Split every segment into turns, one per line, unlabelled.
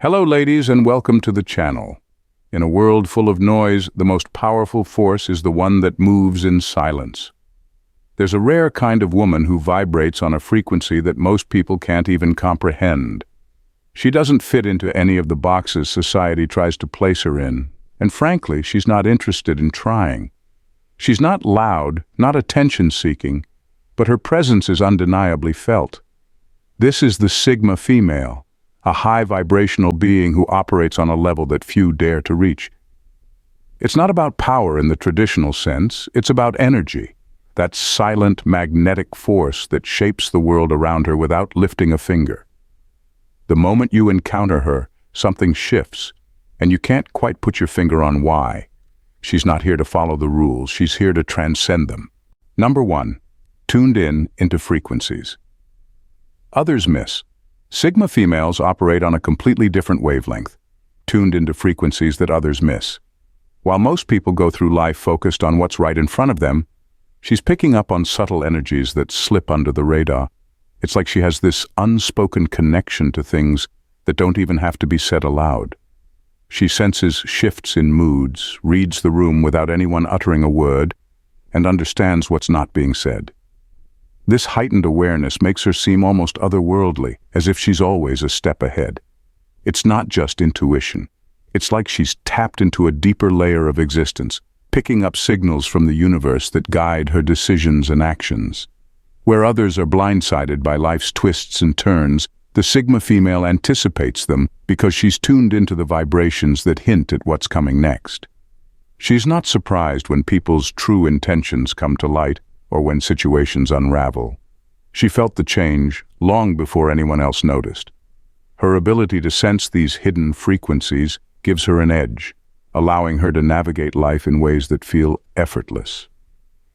Hello ladies and welcome to the channel. In a world full of noise, the most powerful force is the one that moves in silence. There's a rare kind of woman who vibrates on a frequency that most people can't even comprehend. She doesn't fit into any of the boxes society tries to place her in, and frankly, she's not interested in trying. She's not loud, not attention-seeking, but her presence is undeniably felt. This is the Sigma female, a high vibrational being who operates on a level that few dare to reach. It's not about power in the traditional sense, it's about energy, that silent magnetic force that shapes the world around her without lifting a finger. The moment you encounter her, something shifts, and you can't quite put your finger on why. She's not here to follow the rules, she's here to transcend them. Number 1. Tuned into frequencies. Others miss. Sigma females operate on a completely different wavelength, tuned into frequencies that others miss. While most people go through life focused on what's right in front of them, she's picking up on subtle energies that slip under the radar. It's like she has this unspoken connection to things that don't even have to be said aloud. She senses shifts in moods, reads the room without anyone uttering a word, and understands what's not being said. This heightened awareness makes her seem almost otherworldly, as if she's always a step ahead. It's not just intuition. It's like she's tapped into a deeper layer of existence, picking up signals from the universe that guide her decisions and actions. Where others are blindsided by life's twists and turns, the Sigma female anticipates them because she's tuned into the vibrations that hint at what's coming next. She's not surprised when people's true intentions come to light, or when situations unravel. She felt the change long before anyone else noticed. Her ability to sense these hidden frequencies gives her an edge, allowing her to navigate life in ways that feel effortless.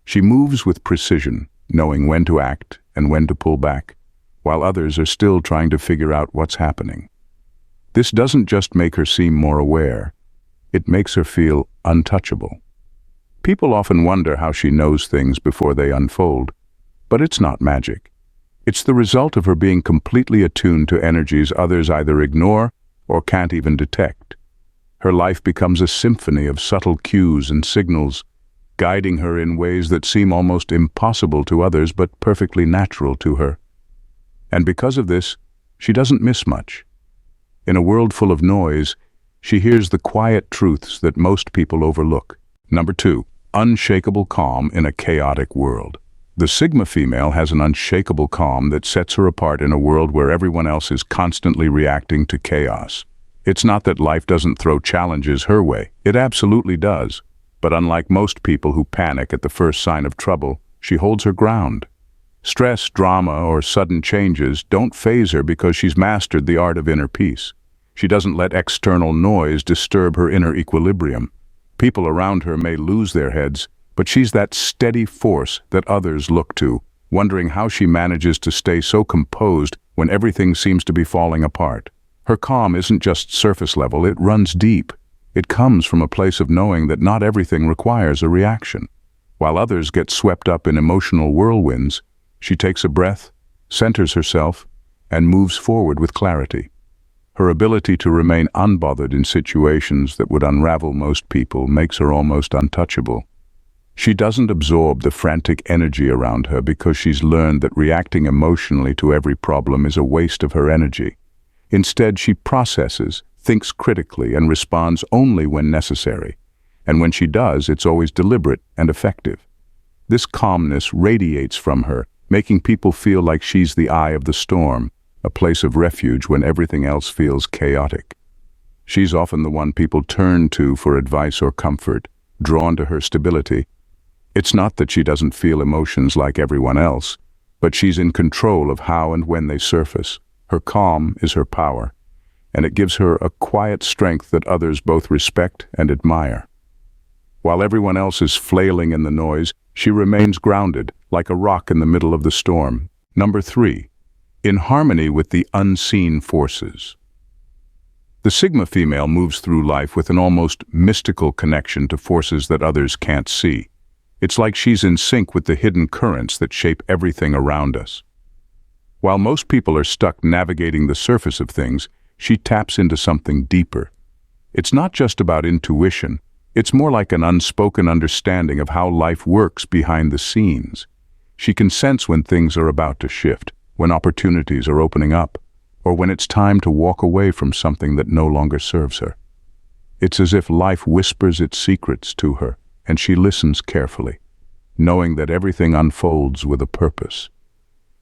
She moves with precision, knowing when to act and when to pull back, while others are still trying to figure out what's happening. This doesn't just make her seem more aware, it makes her feel untouchable. People often wonder how she knows things before they unfold, but it's not magic. It's the result of her being completely attuned to energies others either ignore or can't even detect. Her life becomes a symphony of subtle cues and signals, guiding her in ways that seem almost impossible to others but perfectly natural to her. And because of this, she doesn't miss much. In a world full of noise, she hears the quiet truths that most people overlook. Number 2. Unshakable calm in a chaotic world. The Sigma female has an unshakable calm that sets her apart in a world where everyone else is constantly reacting to chaos. It's not that life doesn't throw challenges her way. It absolutely does. But unlike most people who panic at the first sign of trouble, she holds her ground. Stress, drama, or sudden changes don't faze her because she's mastered the art of inner peace. She doesn't let external noise disturb her inner equilibrium. People around her may lose their heads, but she's that steady force that others look to, wondering how she manages to stay so composed when everything seems to be falling apart. Her calm isn't just surface level, it runs deep. It comes from a place of knowing that not everything requires a reaction. While others get swept up in emotional whirlwinds, she takes a breath, centers herself, and moves forward with clarity. Her ability to remain unbothered in situations that would unravel most people makes her almost untouchable. She doesn't absorb the frantic energy around her because she's learned that reacting emotionally to every problem is a waste of her energy. Instead, she processes, thinks critically, and responds only when necessary. And when she does, it's always deliberate and effective. This calmness radiates from her, making people feel like she's the eye of the storm, a place of refuge when everything else feels chaotic. She's often the one people turn to for advice or comfort, drawn to her stability. It's not that she doesn't feel emotions like everyone else, but she's in control of how and when they surface. Her calm is her power, and it gives her a quiet strength that others both respect and admire. While everyone else is flailing in the noise, she remains grounded, like a rock in the middle of the storm. Number 3. In harmony with the unseen forces. The Sigma female moves through life with an almost mystical connection to forces that others can't see. It's like she's in sync with the hidden currents that shape everything around us. While most people are stuck navigating the surface of things, she taps into something deeper. It's not just about intuition, it's more like an unspoken understanding of how life works behind the scenes. She can sense when things are about to shift, when opportunities are opening up, or when it's time to walk away from something that no longer serves her. It's as if life whispers its secrets to her, and she listens carefully, knowing that everything unfolds with a purpose.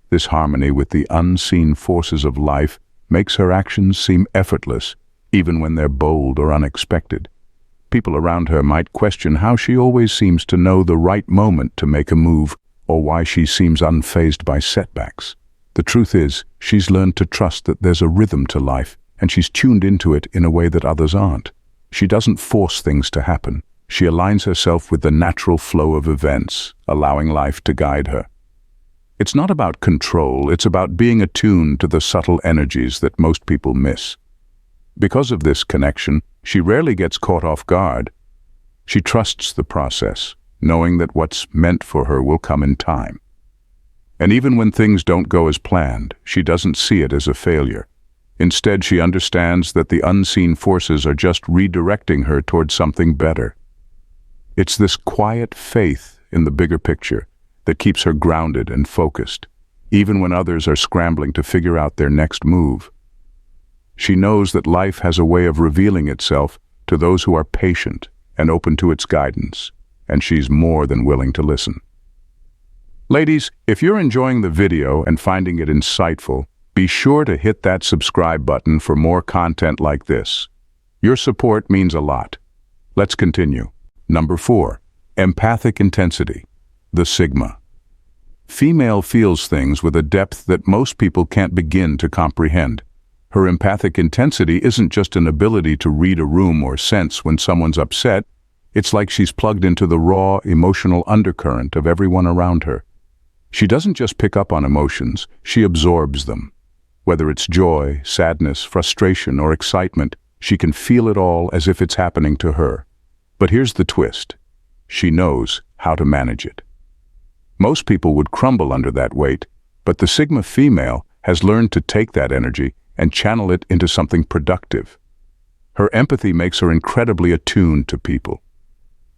This harmony with the unseen forces of life makes her actions seem effortless, even when they're bold or unexpected. People around her might question how she always seems to know the right moment to make a move, or why she seems unfazed by setbacks. The truth is, she's learned to trust that there's a rhythm to life, and she's tuned into it in a way that others aren't. She doesn't force things to happen. She aligns herself with the natural flow of events, allowing life to guide her. It's not about control, it's about being attuned to the subtle energies that most people miss. Because of this connection, she rarely gets caught off guard. She trusts the process, knowing that what's meant for her will come in time. And even when things don't go as planned, she doesn't see it as a failure. Instead, she understands that the unseen forces are just redirecting her towards something better. It's this quiet faith in the bigger picture that keeps her grounded and focused, even when others are scrambling to figure out their next move. She knows that life has a way of revealing itself to those who are patient and open to its guidance, and she's more than willing to listen. Ladies, if you're enjoying the video and finding it insightful, be sure to hit that subscribe button for more content like this. Your support means a lot. Let's continue. Number 4. Empathic intensity. The Sigma. Female feels things with a depth that most people can't begin to comprehend. Her empathic intensity isn't just an ability to read a room or sense when someone's upset. It's like she's plugged into the raw, emotional undercurrent of everyone around her. She doesn't just pick up on emotions, she absorbs them. Whether it's joy, sadness, frustration, or excitement, she can feel it all as if it's happening to her. But here's the twist. She knows how to manage it. Most people would crumble under that weight, but the Sigma female has learned to take that energy and channel it into something productive. Her empathy makes her incredibly attuned to people.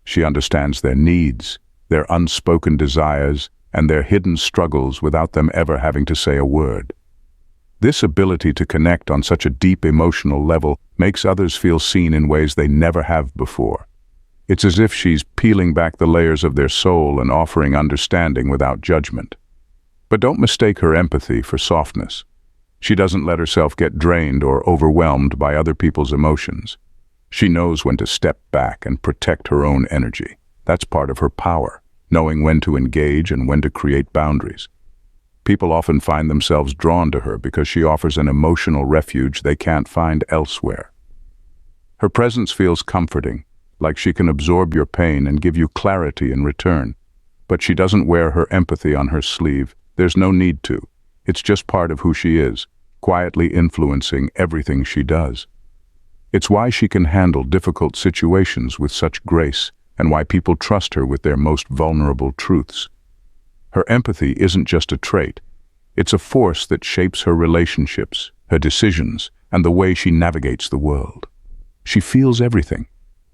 She understands their needs, their unspoken desires, and their hidden struggles without them ever having to say a word. This ability to connect on such a deep emotional level makes others feel seen in ways they never have before. It's as if she's peeling back the layers of their soul and offering understanding without judgment. But don't mistake her empathy for softness. She doesn't let herself get drained or overwhelmed by other people's emotions. She knows when to step back and protect her own energy. That's part of her power, knowing when to engage and when to create boundaries. People often find themselves drawn to her because she offers an emotional refuge they can't find elsewhere. Her presence feels comforting, like she can absorb your pain and give you clarity in return. But she doesn't wear her empathy on her sleeve. There's no need to. It's just part of who she is, quietly influencing everything she does. It's why she can handle difficult situations with such grace, and why people trust her with their most vulnerable truths. Her empathy isn't just a trait. It's a force that shapes her relationships, her decisions, and the way she navigates the world. She feels everything,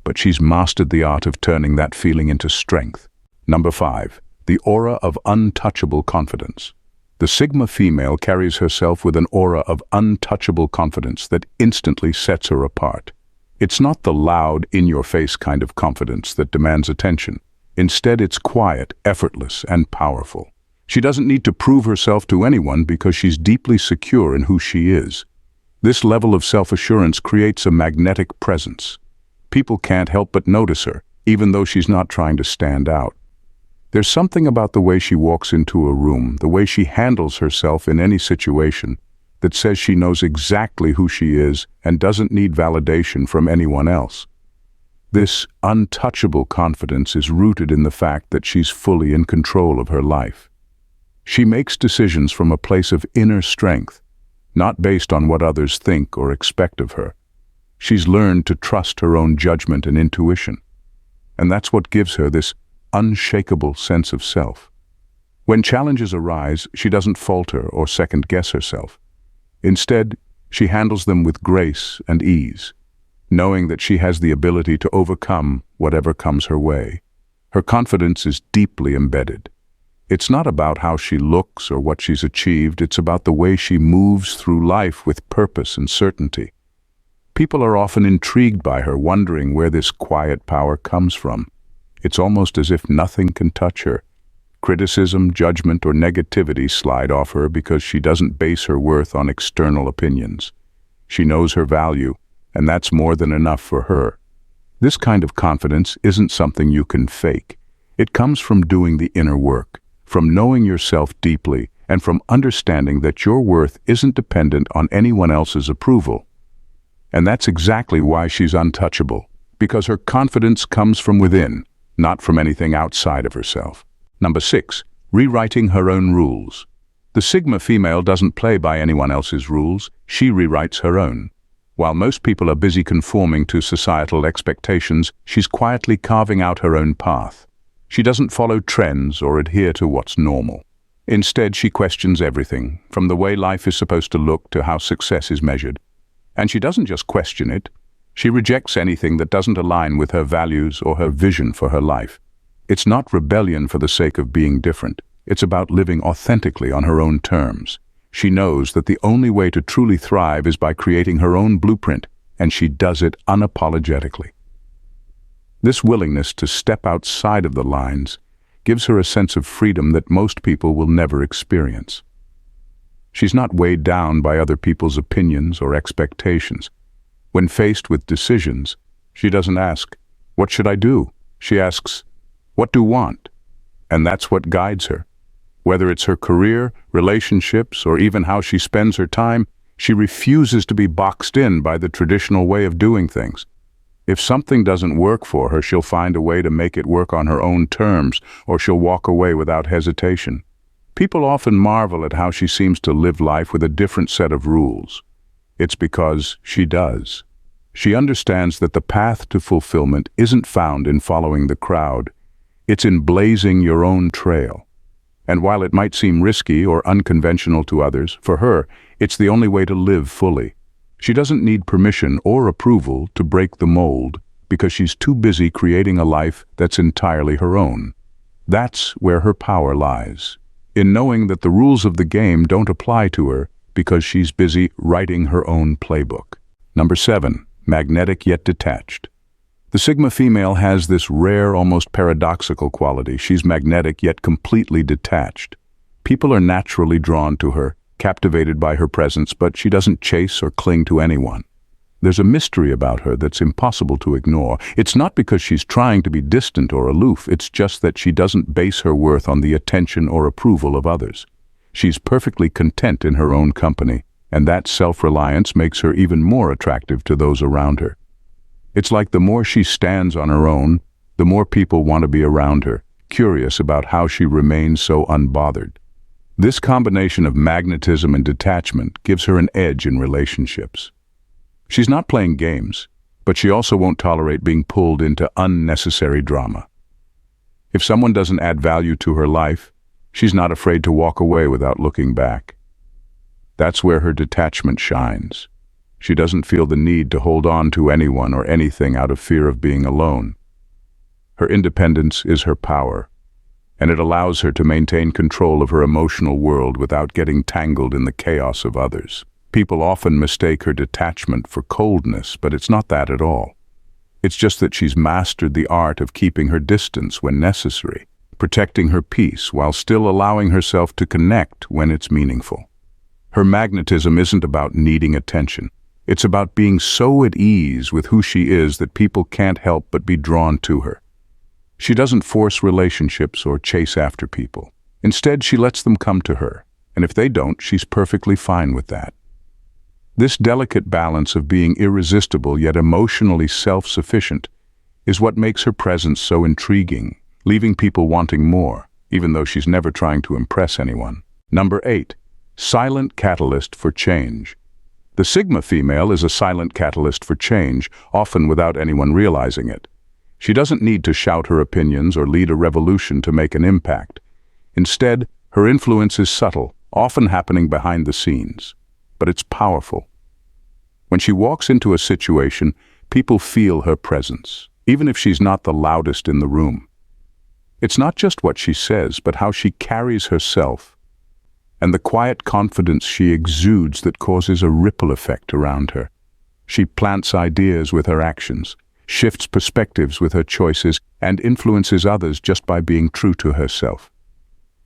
but she's mastered the art of turning that feeling into strength. Number 5. The aura of untouchable confidence. The Sigma female carries herself with an aura of untouchable confidence that instantly sets her apart. It's not the loud, in-your-face kind of confidence that demands attention. Instead, it's quiet, effortless, and powerful. She doesn't need to prove herself to anyone because she's deeply secure in who she is. This level of self-assurance creates a magnetic presence. People can't help but notice her, even though she's not trying to stand out. There's something about the way she walks into a room, the way she handles herself in any situation, that says she knows exactly who she is and doesn't need validation from anyone else. This untouchable confidence is rooted in the fact that she's fully in control of her life. She makes decisions from a place of inner strength, not based on what others think or expect of her. She's learned to trust her own judgment and intuition, and that's what gives her this unshakable sense of self. When challenges arise, she doesn't falter or second-guess herself. Instead, She handles them with grace and ease, knowing that she has the ability to overcome whatever comes her way. Her confidence is deeply embedded. It's not about how she looks or what she's achieved, it's about the way she moves through life with purpose and certainty. People are often intrigued by her, wondering where this quiet power comes from. It's almost as if nothing can touch her. Criticism, judgment, or negativity slide off her because she doesn't base her worth on external opinions. She knows her value, and that's more than enough for her. This kind of confidence isn't something you can fake. It comes from doing the inner work, from knowing yourself deeply, and from understanding that your worth isn't dependent on anyone else's approval. And that's exactly why she's untouchable, because her confidence comes from within, not from anything outside of herself. Number 6, rewriting her own rules. The Sigma female doesn't play by anyone else's rules, she rewrites her own. While most people are busy conforming to societal expectations, she's quietly carving out her own path. She doesn't follow trends or adhere to what's normal. Instead, she questions everything, from the way life is supposed to look to how success is measured. And she doesn't just question it, she rejects anything that doesn't align with her values or her vision for her life. It's not rebellion for the sake of being different. It's about living authentically on her own terms. She knows that the only way to truly thrive is by creating her own blueprint, and she does it unapologetically. This willingness to step outside of the lines gives her a sense of freedom that most people will never experience. She's not weighed down by other people's opinions or expectations. When faced with decisions, she doesn't ask, "What should I do?" She asks, "What do you want?" And that's what guides her. Whether it's her career, relationships, or even how she spends her time, she refuses to be boxed in by the traditional way of doing things. If something doesn't work for her, she'll find a way to make it work on her own terms, or she'll walk away without hesitation. People often marvel at how she seems to live life with a different set of rules. It's because she does. She understands that the path to fulfillment isn't found in following the crowd. It's in blazing your own trail. And while it might seem risky or unconventional to others, for her, it's the only way to live fully. She doesn't need permission or approval to break the mold because she's too busy creating a life that's entirely her own. That's where her power lies, in knowing that the rules of the game don't apply to her because she's busy writing her own playbook. Number 7, magnetic yet detached. The Sigma female has this rare, almost paradoxical quality. She's magnetic yet completely detached. People are naturally drawn to her, captivated by her presence, but she doesn't chase or cling to anyone. There's a mystery about her that's impossible to ignore. It's not because she's trying to be distant or aloof, it's just that she doesn't base her worth on the attention or approval of others. She's perfectly content in her own company, and that self-reliance makes her even more attractive to those around her. It's like the more she stands on her own, the more people want to be around her, curious about how she remains so unbothered. This combination of magnetism and detachment gives her an edge in relationships. She's not playing games, but she also won't tolerate being pulled into unnecessary drama. If someone doesn't add value to her life, she's not afraid to walk away without looking back. That's where her detachment shines. She doesn't feel the need to hold on to anyone or anything out of fear of being alone. Her independence is her power, and it allows her to maintain control of her emotional world without getting tangled in the chaos of others. People often mistake her detachment for coldness, but it's not that at all. It's just that she's mastered the art of keeping her distance when necessary, protecting her peace while still allowing herself to connect when it's meaningful. Her magnetism isn't about needing attention. It's about being so at ease with who she is that people can't help but be drawn to her. She doesn't force relationships or chase after people. Instead, she lets them come to her, and if they don't, she's perfectly fine with that. This delicate balance of being irresistible yet emotionally self-sufficient is what makes her presence so intriguing, leaving people wanting more, even though she's never trying to impress anyone. Number 8, silent catalyst for change. The Sigma female is a silent catalyst for change, often without anyone realizing it. She doesn't need to shout her opinions or lead a revolution to make an impact. Instead, her influence is subtle, often happening behind the scenes. But it's powerful. When she walks into a situation, people feel her presence, even if she's not the loudest in the room. It's not just what she says, but how she carries herself, and the quiet confidence she exudes that causes a ripple effect around her. She plants ideas with her actions, shifts perspectives with her choices, and influences others just by being true to herself.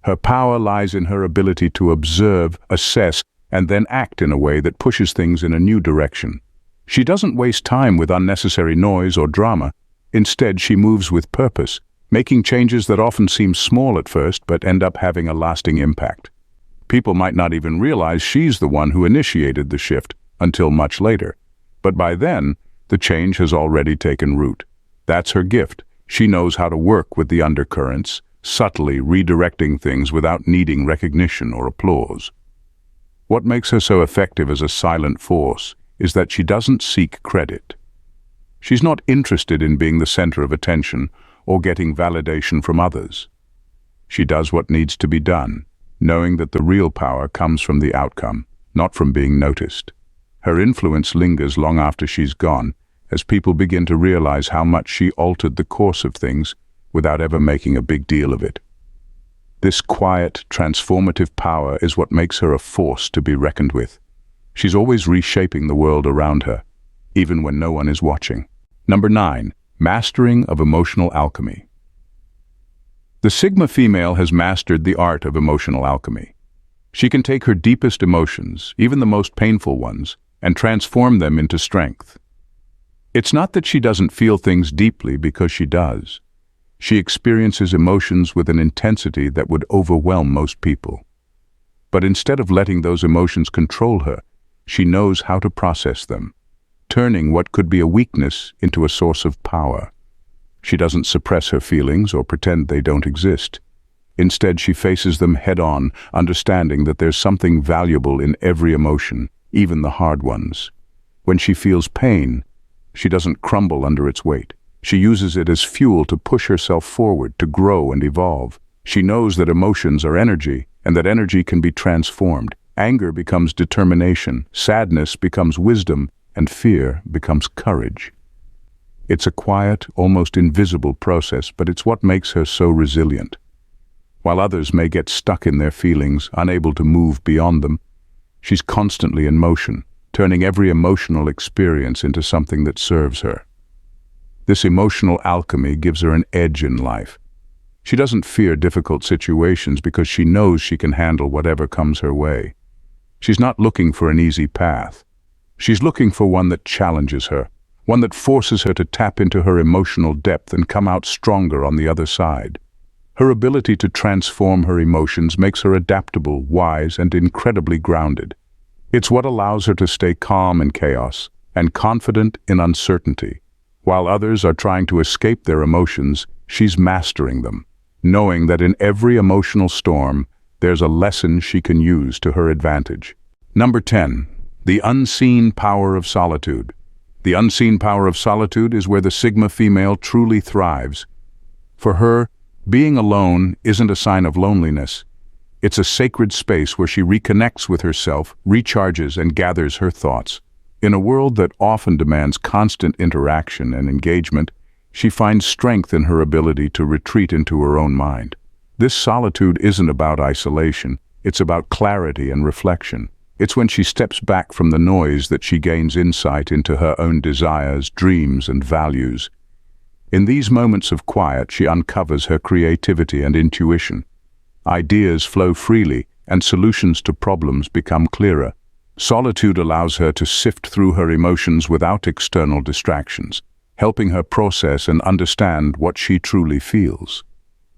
Her power lies in her ability to observe, assess, and then act in a way that pushes things in a new direction. She doesn't waste time with unnecessary noise or drama. Instead, she moves with purpose, making changes that often seem small at first but end up having a lasting impact. People might not even realize she's the one who initiated the shift until much later. But by then, the change has already taken root. That's her gift. She knows how to work with the undercurrents, subtly redirecting things without needing recognition or applause. What makes her so effective as a silent force is that she doesn't seek credit. She's not interested in being the center of attention or getting validation from others. She does what needs to be done, knowing that the real power comes from the outcome, not from being noticed. Her influence lingers long after she's gone, as people begin to realize how much she altered the course of things without ever making a big deal of it. This quiet, transformative power is what makes her a force to be reckoned with. She's always reshaping the world around her, even when no one is watching. Number 9. Mastering of emotional alchemy. The Sigma female has mastered the art of emotional alchemy. She can take her deepest emotions, even the most painful ones, and transform them into strength. It's not that she doesn't feel things deeply, because she does. She experiences emotions with an intensity that would overwhelm most people. But instead of letting those emotions control her, she knows how to process them, turning what could be a weakness into a source of power. She doesn't suppress her feelings or pretend they don't exist. Instead, she faces them head-on, understanding that there's something valuable in every emotion, even the hard ones. When she feels pain, she doesn't crumble under its weight. She uses it as fuel to push herself forward, to grow and evolve. She knows that emotions are energy, and that energy can be transformed. Anger becomes determination, sadness becomes wisdom, and fear becomes courage. It's a quiet, almost invisible process, but it's what makes her so resilient. While others may get stuck in their feelings, unable to move beyond them, she's constantly in motion, turning every emotional experience into something that serves her. This emotional alchemy gives her an edge in life. She doesn't fear difficult situations because she knows she can handle whatever comes her way. She's not looking for an easy path. She's looking for one that challenges her, one that forces her to tap into her emotional depth and come out stronger on the other side. Her ability to transform her emotions makes her adaptable, wise, and incredibly grounded. It's what allows her to stay calm in chaos and confident in uncertainty. While others are trying to escape their emotions, she's mastering them, knowing that in every emotional storm, there's a lesson she can use to her advantage. Number 10. The unseen power of solitude. The unseen power of solitude is where the Sigma female truly thrives. For her, being alone isn't a sign of loneliness. It's a sacred space where she reconnects with herself, recharges, and gathers her thoughts. In a world that often demands constant interaction and engagement, she finds strength in her ability to retreat into her own mind. This solitude isn't about isolation, it's about clarity and reflection. It's when she steps back from the noise that she gains insight into her own desires, dreams, and values. In these moments of quiet, she uncovers her creativity and intuition. Ideas flow freely, and solutions to problems become clearer. Solitude allows her to sift through her emotions without external distractions, helping her process and understand what she truly feels.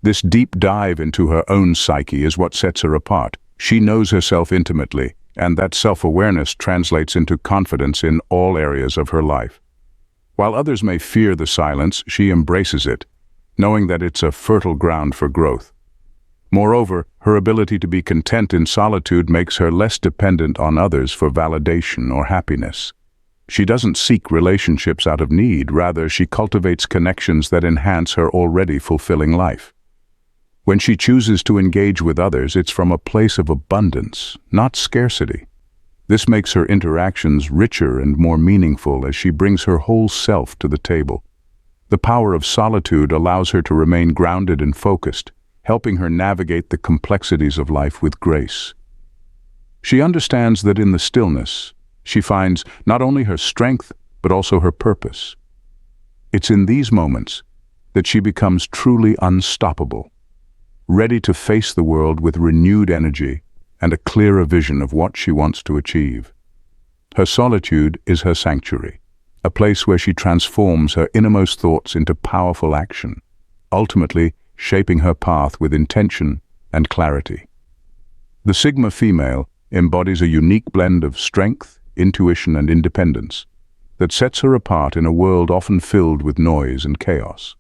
This deep dive into her own psyche is what sets her apart. She knows herself intimately, and that self-awareness translates into confidence in all areas of her life. While others may fear the silence, she embraces it, knowing that it's a fertile ground for growth. Moreover, her ability to be content in solitude makes her less dependent on others for validation or happiness. She doesn't seek relationships out of need, rather she cultivates connections that enhance her already fulfilling life. When she chooses to engage with others, it's from a place of abundance, not scarcity. This makes her interactions richer and more meaningful as she brings her whole self to the table. The power of solitude allows her to remain grounded and focused, helping her navigate the complexities of life with grace. She understands that in the stillness, she finds not only her strength, but also her purpose. It's in these moments that she becomes truly unstoppable, ready to face the world with renewed energy and a clearer vision of what she wants to achieve. Her solitude is her sanctuary, a place where she transforms her innermost thoughts into powerful action, ultimately shaping her path with intention and clarity. The Sigma female embodies a unique blend of strength, intuition, and independence that sets her apart in a world often filled with noise and chaos.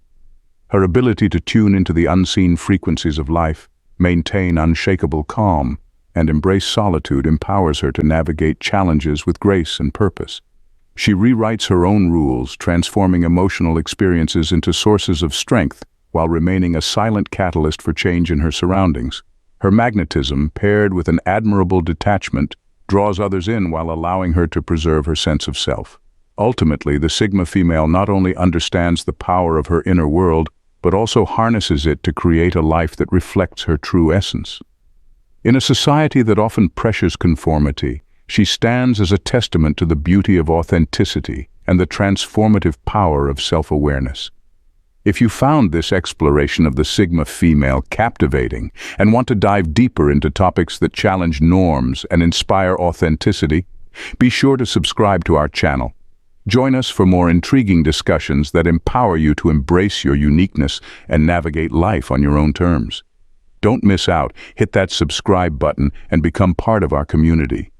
Her ability to tune into the unseen frequencies of life, maintain unshakable calm, and embrace solitude empowers her to navigate challenges with grace and purpose. She rewrites her own rules, transforming emotional experiences into sources of strength while remaining a silent catalyst for change in her surroundings. Her magnetism, paired with an admirable detachment, draws others in while allowing her to preserve her sense of self. Ultimately, the Sigma female not only understands the power of her inner world, but also harnesses it to create a life that reflects her true essence. In a society that often pressures conformity, she stands as a testament to the beauty of authenticity and the transformative power of self-awareness. If you found this exploration of the Sigma female captivating and want to dive deeper into topics that challenge norms and inspire authenticity, be sure to subscribe to our channel. Join us for more intriguing discussions that empower you to embrace your uniqueness and navigate life on your own terms. Don't miss out. Hit that subscribe button and become part of our community.